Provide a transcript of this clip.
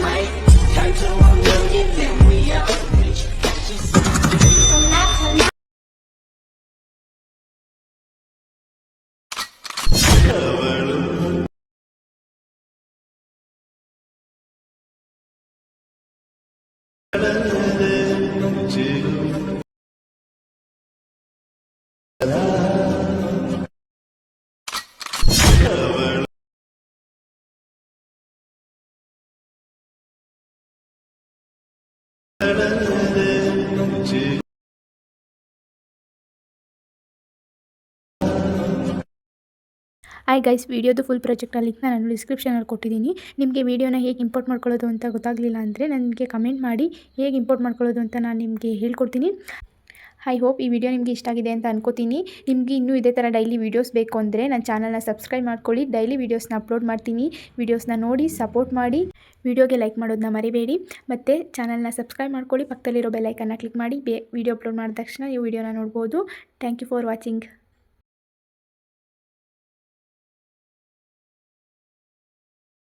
might turn to a million, then we out. Hi guys, ವಿಡಿಯೋದು full project ಲಿಂಕ್ನ ನಾನು ಡಿಸ್ಕ್ರಿಪ್ಷನಲ್ಲಿ ಕೊಟ್ಟಿದ್ದೀನಿ. ನಿಮಗೆ ವಿಡಿಯೋನ ಹೇಗೆ ಇಂಪೋರ್ಟ್ ಮಾಡ್ಕೊಳ್ಳೋದು ಅಂತ ಗೊತ್ತಾಗಲಿಲ್ಲ ಅಂದರೆ ನನಗೆ ಕಮೆಂಟ್ ಮಾಡಿ, ಹೇಗೆ ಇಂಪೋರ್ಟ್ ಮಾಡ್ಕೊಳ್ಳೋದು ಅಂತ ನಾನು ನಿಮಗೆ ಹೇಳ್ಕೊಡ್ತೀನಿ. ಐ ಹೋಪ್ ಈ ವಿಡಿಯೋ ನಿಮಗೆ ಇಷ್ಟ ಆಗಿದೆ ಅಂತ ಅನ್ಕೋತೀನಿ. ನಿಮಗೆ ಇನ್ನೂ ಇದೇ ಥರ ಡೈಲಿ ವೀಡಿಯೋಸ್ ಬೇಕು ಅಂದರೆ ನನ್ನ ಚಾನಲ್ನ ಸಬ್ಸ್ಕ್ರೈಬ್ ಮಾಡ್ಕೊಳ್ಳಿ. ಡೈಲಿ ವೀಡಿಯೋಸ್ನ ಅಪ್ಲೋಡ್ ಮಾಡ್ತೀನಿ. ವೀಡಿಯೋಸ್ನ ನೋಡಿ ಸಪೋರ್ಟ್ ಮಾಡಿ. ವಿಡಿಯೋಗೆ ಲೈಕ್ ಮಾಡೋದನ್ನ ಮರಿಬೇಡಿ. ಮತ್ತು ಚಾನಲ್ನ ಸಬ್ಸ್ಕ್ರೈಬ್ ಮಾಡ್ಕೊಳ್ಳಿ. ಪಕ್ಕದಲ್ಲಿರೋ ಬೆಲ್ ಐಕನ್ನ ಕ್ಲಿಕ್ ಮಾಡಿ. ವಿಡಿಯೋ ಅಪ್ಲೋಡ್ ಮಾಡಿದ ತಕ್ಷಣ ನೀವು ವಿಡಿಯೋನ ನೋಡ್ಬೋದು. Thank you for watching.